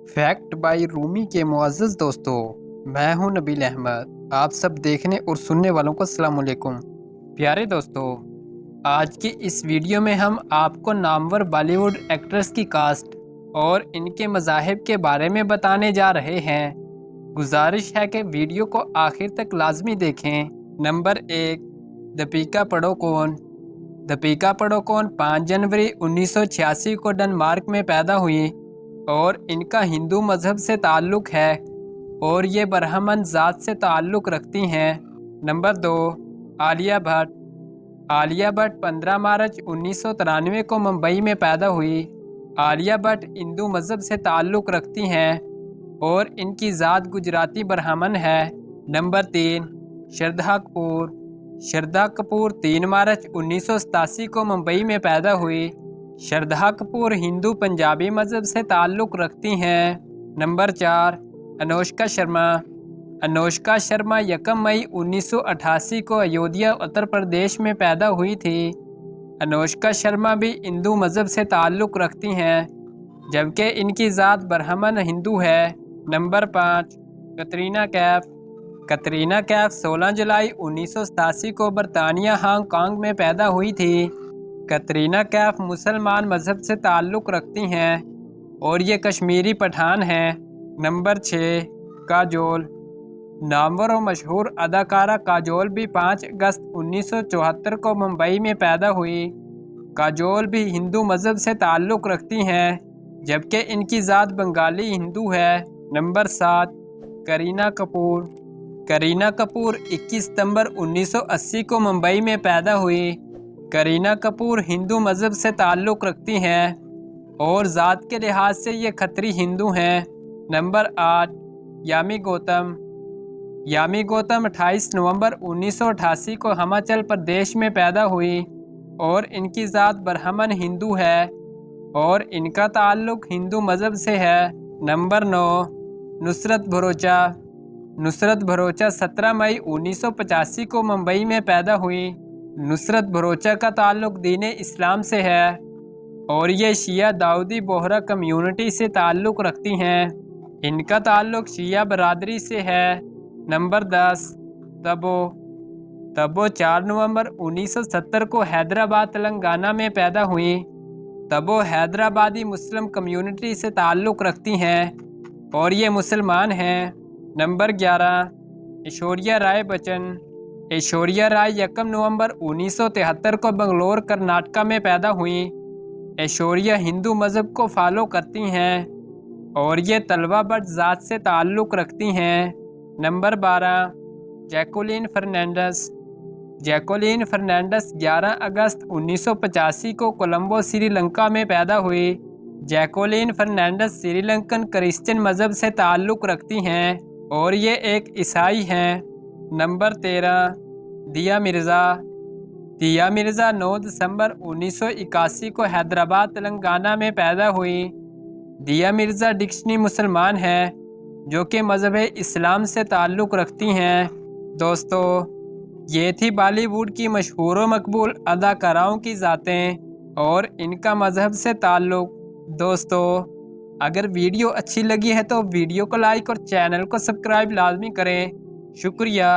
Fact by Rumi के मुअज़्ज़ज़ दोस्तों, मैं हूं नबील अहमद। आप सब देखने और सुनने वालों को अस्सलाम वालेकुम। प्यारे दोस्तों, आज की इस वीडियो में हम आपको नामवर बॉलीवुड एक्ट्रेस की कास्ट और इनके मज़ाहिब के बारे में बताने जा रहे हैं। गुजारिश है कि वीडियो को आखिर तक लाजमी देखें। नंबर 1, दीपिका पादुकोण। दीपिका पादुकोण 5 जनवरी 1986 को डेनमार्क में पैदा हुई और इनका हिंदू मज़हब से ताल्लुक़ है और ये ब्राह्मण ज़ात से ताल्लुक़ रखती हैं। नंबर 2, आलिया भट्ट। आलिया भट्ट 15 मार्च 1993 को मुंबई में पैदा हुई। आलिया भट्ट हिंदू मज़हब से ताल्लुक़ रखती हैं और इनकी ज़ात गुजराती ब्राह्मण है। नंबर 3, श्रद्धा कपूर। श्रद्धा कपूर 3 मार्च 1987 को मुंबई में पैदा हुई। श्रद्धा कपूर हिंदू पंजाबी मज़हब से ताल्लुक़ रखती हैं। नंबर 4, अनुष्का शर्मा। अनुष्का शर्मा 1 मई 1988 को अयोध्या उत्तर प्रदेश में पैदा हुई थी। अनुष्का शर्मा भी हिंदू मज़हब से ताल्लुक़ रखती हैं, जबकि इनकी ज़ात ब्राह्मण हिंदू है। नंबर 5, कटरीना कैफ। कटरीना कैफ 16 जुलाई 1987 को बरतानिया हांगकांग में पैदा हुई थी। कटरीना कैफ मुसलमान मज़हब से ताल्लुक़ रखती हैं और ये कश्मीरी पठान हैं। नंबर 6, काजोल। नामवर और मशहूर अदाकारा काजोल भी 5 अगस्त 1974 को मुंबई में पैदा हुई। काजोल भी हिंदू मज़हब से ताल्लुक़ रखती हैं, जबकि इनकी ज़ात बंगाली हिंदू है। नंबर 7, करीना कपूर। करीना कपूर 21 सितंबर 1980 को मुंबई में पैदा हुई। करीना कपूर हिंदू मज़हब से ताल्लुक़ रखती हैं और ज़ात के लिहाज से ये खत्री हिंदू हैं। नंबर 8, यामी गौतम। यामी गौतम 28 नवंबर 1988 को हिमाचल प्रदेश में पैदा हुई और इनकी ज़ात ब्राह्मण हिंदू है और इनका ताल्लुक़ हिंदू मज़हब से है। नंबर 9, नुसरत भरूचा। नुसरत भरूचा 17 मई 1985 को मुंबई में पैदा हुई। नुसरत भरूचा का ताल्लुक़ दीन इस्लाम से है और ये शिया दाऊदी बोहरा कम्युनिटी से ताल्लुक़ रखती हैं। इनका ताल्लुक़ शिया बरादरी से है। नंबर 10, तब्बू। तब्बू 4 नवंबर 1970 को हैदराबाद तेलंगाना में पैदा हुई। तब्बू हैदराबादी मुस्लिम कम्युनिटी से ताल्लुक़ रखती हैं और ये मुसलमान हैं। नंबर 11, ऐश्वर्या राय बच्चन। ऐश्वर्या राय 1 नवंबर 1973 को बंगलोर कर्नाटका में पैदा हुई। ऐश्वर्या हिंदू मज़हब को फॉलो करती हैं और ये तलवा भट्ट ज़ात से ताल्लुक़ रखती हैं। Number 12, Jacqueline Fernandez. Jacqueline Fernandez 11 अगस्त 1985 को कोलंबो श्रीलंका में पैदा हुई। जैकुलिन फर्नांडिस श्रीलंकन क्रिश्चियन मज़हब से ताल्लुक़ रखती हैं और ये एक ईसाई हैं। नंबर 13, दिया मिर्ज़ा। दिया मिर्ज़ा 9 दिसंबर 1981 को हैदराबाद तेलंगाना में पैदा हुई। दिया मिर्ज़ा डिक्शनी मुसलमान हैं जो कि मज़हब इस्लाम से ताल्लुक़ रखती हैं। दोस्तों, ये थी बॉलीवुड की मशहूर व मकबूल अदाकाराओं की ज़ातें और इनका मज़हब से ताल्लुक़। दोस्तों, अगर वीडियो अच्छी लगी है तो वीडियो को लाइक और चैनल को सब्सक्राइब लाजमी करें। शुक्रिया।